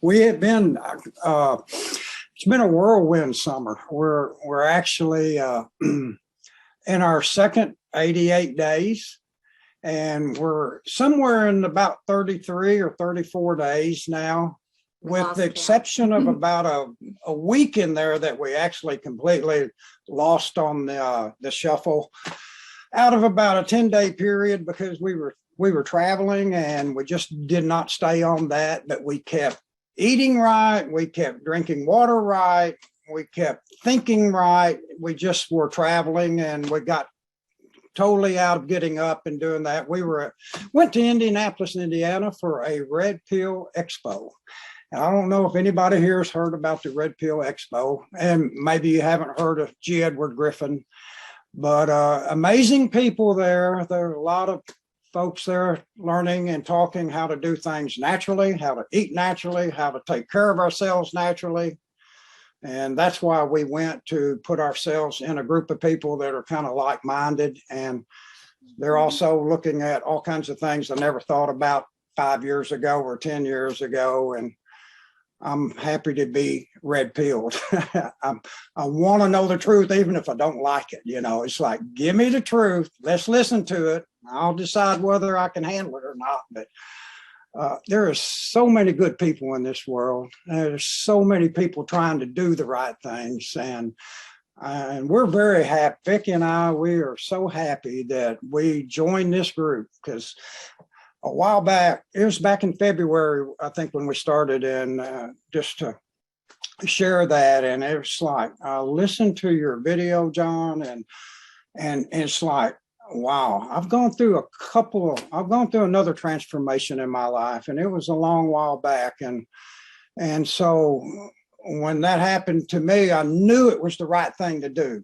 We have been, it's been a whirlwind summer. We're actually in our second 88 days, and we're somewhere in about 33 or 34 days now, with the exception of about a week in there that we actually completely lost on the shuffle out of about a 10-day period because we were traveling and we just did not stay on that, but we kept eating right, we kept drinking water right, we kept thinking right. We just were traveling and we got totally out of getting up and doing that. Went to Indianapolis, Indiana for a Red Pill Expo. And I don't know if anybody here has heard about the Red Pill Expo, and maybe you haven't heard of G. Edward Griffin, but amazing people there. There are a lot of folks there learning and talking how to do things naturally, how to eat naturally, how to take care of ourselves naturally. And that's why we went, to put ourselves in a group of people that are kind of like-minded. And they're also looking at all kinds of things I never thought about 5 years ago or 10 years ago. And I'm happy to be red pilled. I want to know the truth, even if I don't like it. You know, it's like, give me the truth. Let's listen to it. I'll decide whether I can handle it or not. But there are so many good people in this world. There's so many people trying to do the right things. And we're very happy. Vicki and I, we are so happy that we joined this group, because a while back, it was back in February, I think, when we started, and just to share that. And it's like, I listened to your video, John, and it's like, wow, I've gone through another transformation in my life, and it was a long while back. And so when that happened to me, I knew it was the right thing to do.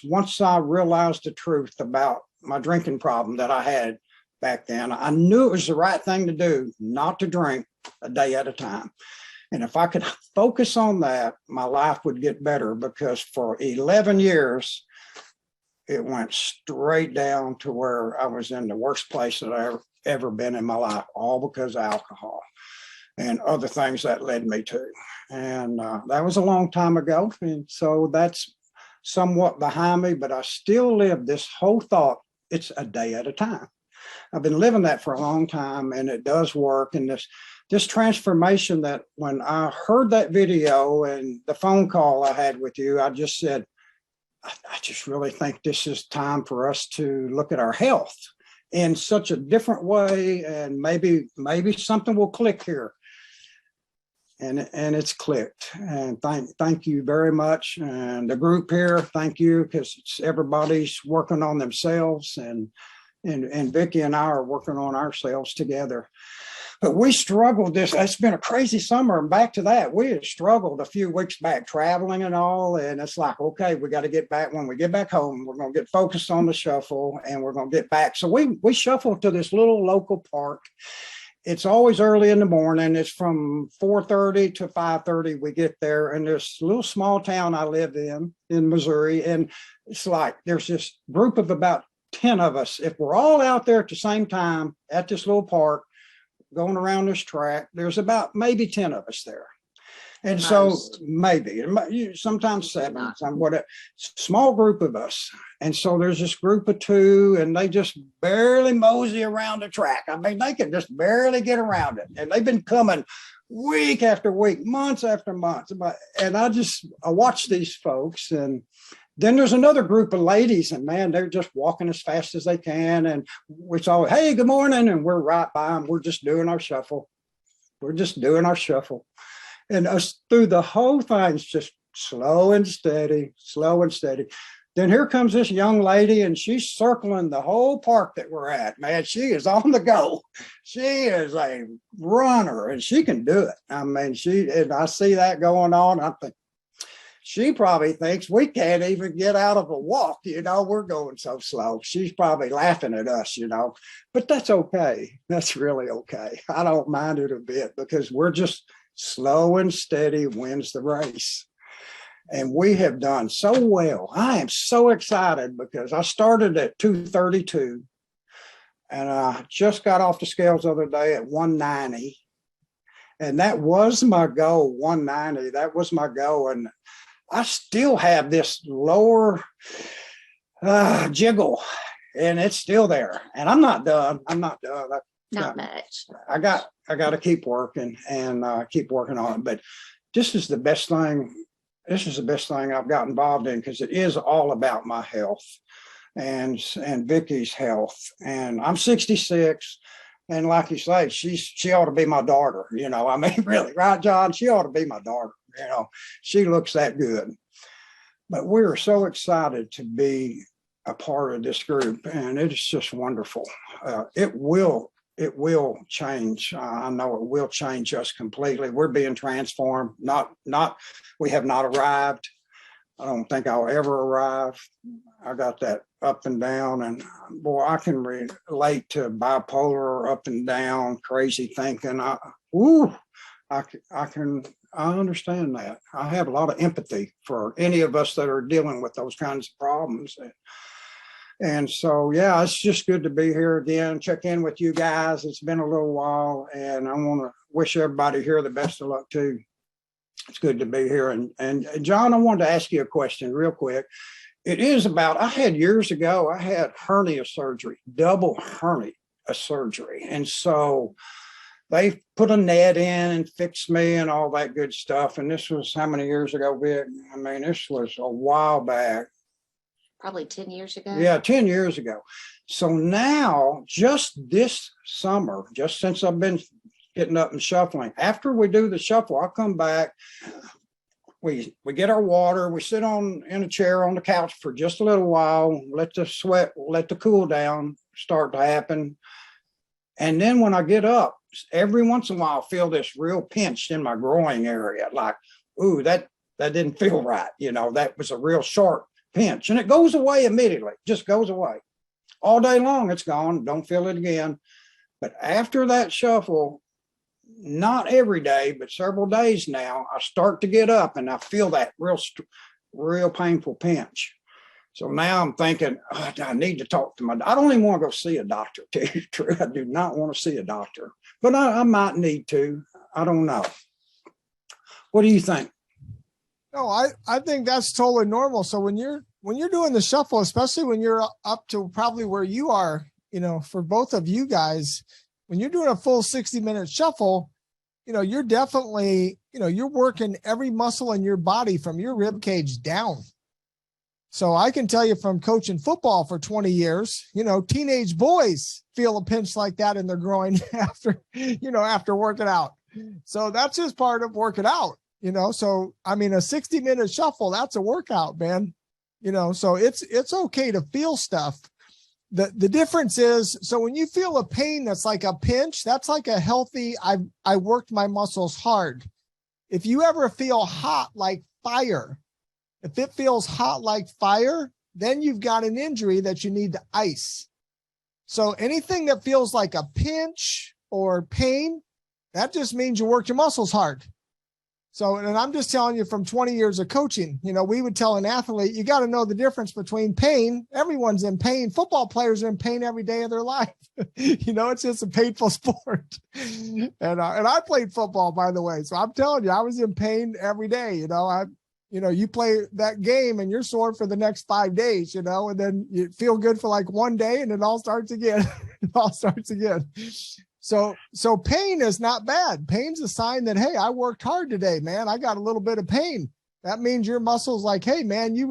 Once I realized the truth about my drinking problem that I had back then, I knew it was the right thing to do, not to drink a day at a time. And if I could focus on that, my life would get better, because for 11 years, it went straight down to where I was in the worst place that I've ever been in my life, all because of alcohol and other things that led me to. And that was a long time ago. And so that's somewhat behind me, but I still live this whole thought, it's a day at a time. I've been living that for a long time, and it does work. And this transformation, that when I heard that video and the phone call I had with you, I just said, I just really think this is time for us to look at our health in such a different way, and maybe something will click here. And it's clicked. And thank you very much. And the group here, thank you, because everybody's working on themselves, and Vicki and I are working on ourselves together. But we struggled it's been a crazy summer. And back to that, we had struggled a few weeks back traveling and all. And it's like, okay, we got to get back. When we get back home, we're going to get focused on the shuffle, and we're going to get back. So we shuffled to this little local park. It's always early in the morning. It's from 4:30 to 5:30 we get there. And there's a little small town I live in Missouri. And it's like, there's this group of about 10 of us. If we're all out there at the same time at this little park, going around this track, there's about maybe 10 of us there. And so maybe, sometimes 7, whatever, small group of us. And so there's this group of 2, and they just barely mosey around the track. I mean, they can just barely get around it. And they've been coming week after week, months after months. And I watch these folks. And then there's another group of ladies, and man, they're just walking as fast as they can. And it's all, hey, good morning. And we're right by them. We're just doing our shuffle. And us through the whole thing, it's just slow and steady. Then here comes this young lady, and she's circling the whole park that we're at. Man, she is on the go. She is a runner, and she can do it. I mean, and I see that going on. I think, she probably thinks we can't even get out of a walk, we're going so slow. She's probably laughing at us, but that's okay. That's really okay. I don't mind it a bit, because we're just slow and steady wins the race. And we have done so well. I am so excited, because I started at 232, and I just got off the scales the other day at 190. And that was my goal, 190. That was my goal. And I still have this lower jiggle, and it's still there. And I'm not done. I'm not done. Not much. I got to keep working and keep working on it. But this is the best thing. This is the best thing I've got involved in, because it is all about my health and Vicki's health. And I'm 66. And like you say, she ought to be my daughter, you know. I mean, really, right, John? She ought to be my daughter, you know. She looks that good. But we're so excited to be a part of this group, and it's just wonderful. It will change. I know it will change us completely. We're being transformed. We have not arrived. I don't think I'll ever arrive. I got that up and down, and boy, I can relate to bipolar, up and down, crazy thinking. I understand that. I have a lot of empathy for any of us that are dealing with those kinds of problems. And so, yeah, it's just good to be here again, check in with you guys. It's been a little while, and I want to wish everybody here the best of luck too. It's good to be here. And John, I wanted to ask you a question real quick. It is about, years ago, I had hernia surgery, double hernia surgery. And so they put a net in and fixed me and all that good stuff. And this was how many years ago, Vic? I mean, this was a while back. Probably 10 years ago. Yeah, 10 years ago. So now, just this summer, just since I've been getting up and shuffling, after we do the shuffle, I'll come back. We get our water. We sit in a chair on the couch for just a little while, let the cool down start to happen. And then when I get up, every once in a while, I feel this real pinch in my groin area, like, ooh, that didn't feel right. You know, that was a real sharp pinch, and it goes away immediately, just goes away. All day long, it's gone. Don't feel it again. But after that shuffle, not every day, but several days now, I start to get up and I feel that real painful pinch. So now I'm thinking, I need to talk to I don't even want to go see a doctor, to tell you the truth. I do not want to see a doctor, but I might need to. I don't know. What do you think? No, I think that's totally normal. So when you're doing the shuffle, especially when you're up to probably where you are, you know, for both of you guys, when you're doing a full 60-minute shuffle, you know, you're definitely, you know, you're working every muscle in your body from your rib cage down. So I can tell you from coaching football for 20 years, you know, teenage boys feel a pinch like that in their groin after working out. So that's just part of working out, you know. So, I mean, a 60-minute shuffle, that's a workout, man. You know, so it's okay to feel stuff. The difference is, so when you feel a pain that's like a pinch, that's like a healthy, I worked my muscles hard. If you ever feel hot like fire, if it feels hot like fire, then you've got an injury that you need to ice. So anything that feels like a pinch or pain, that just means you worked your muscles hard. So, and I'm just telling you from 20 years of coaching, you know, we would tell an athlete, you got to know the difference between pain. Everyone's in pain. Football players are in pain every day of their life. You know, it's just a painful sport. And I played football, by the way. So I'm telling you, I was in pain every day. You know, you play that game and you're sore for the next 5 days, you know, and then you feel good for like one day and it all starts again. It all starts again. So pain is not bad. Pain's a sign that, hey, I worked hard today, man. I got a little bit of pain. That means your muscle's like, hey, man, you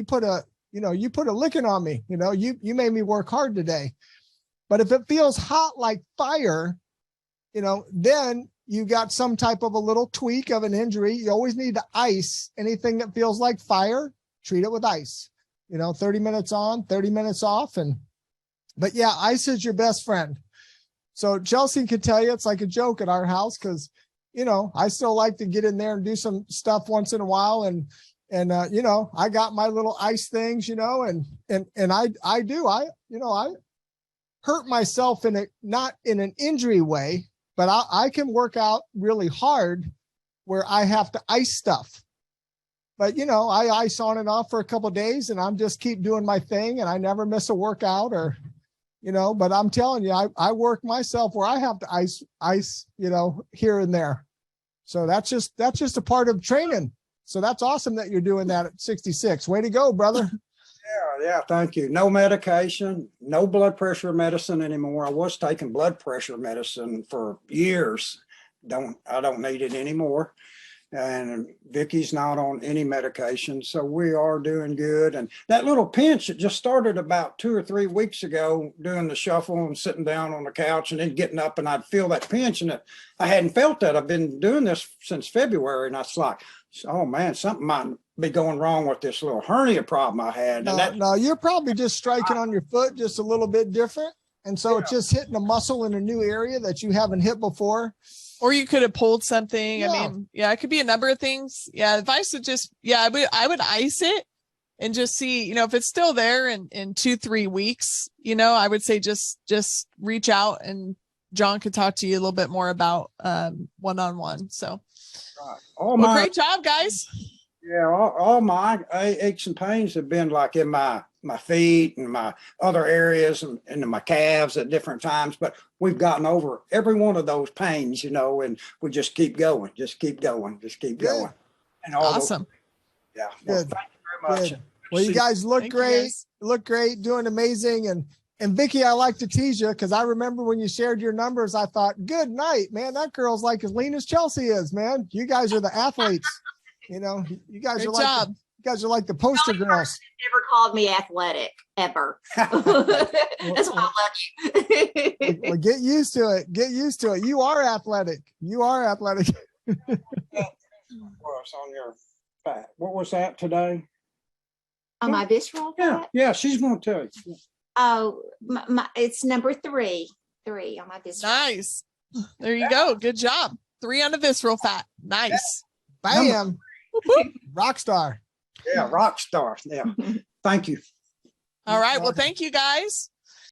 put a licking on me. You know, you made me work hard today. But if it feels hot like fire, you know, then you got some type of a little tweak of an injury. You always need to ice anything that feels like fire. Treat it with ice. You know, 30 minutes on, 30 minutes off. But yeah, ice is your best friend. So Chelsea can tell you it's like a joke at our house because, you know, I still like to get in there and do some stuff once in a while. And you know, I got my little ice things, you know, and I hurt myself not in an injury way, but I can work out really hard where I have to ice stuff. But, you know, I ice on and off for a couple of days and I'm just keep doing my thing and I never miss a workout or, you know, but I'm telling you, I work myself where I have to ice, you know, here and there. So that's just a part of training. So that's awesome that you're doing that at 66. Way to go, brother. Yeah, thank you. No medication, no blood pressure medicine anymore. I was taking blood pressure medicine for years. I don't need it anymore. And Vicky's not on any medication, so we are doing good. And that little pinch, it just started about 2 or 3 weeks ago, doing the shuffle and sitting down on the couch and then getting up, and I'd feel that pinch, and I hadn't felt that. I've been doing this since February, and I was like, oh man, something might be going wrong with this little hernia problem I had. No, you're probably just striking on your foot just a little bit different. And so it's just hitting a muscle in a new area that you haven't hit before. Or you could have pulled something. Yeah. I mean, yeah, it could be a number of things. Yeah, advice would just, yeah, I would ice it and just see, you know, if it's still there in 2-3 weeks, you know, I would say just reach out and John could talk to you a little bit more about one-on-one. So, great job, guys. Yeah, all my aches and pains have been like in my feet and my other areas and in my calves at different times, but we've gotten over every one of those pains, you know, and we just keep going. And Awesome. Yeah. Well, Good. thank you very much. Good. Well, you guys look Thank you, great. guys. Look great, doing amazing. And Vicki, I like to tease you because I remember when you shared your numbers, I thought, good night, man. That girl's like as lean as Chelsea is, man. You guys are the athletes. You know, you guys Great are like job. you guys are like the poster girls. Never called me athletic ever. That's why I love you. Well, get used to it. Get used to it. You are athletic. You are athletic. Was on your fat. What was that today? On my visceral fat? Yeah, she's going to tell you. Oh, it's number 3 on my visceral. Nice. There you go. Good job. 3 on the visceral fat. Nice. Bam. Rock star. Yeah, rock star. Yeah. Thank you. All right. Well, thank you guys.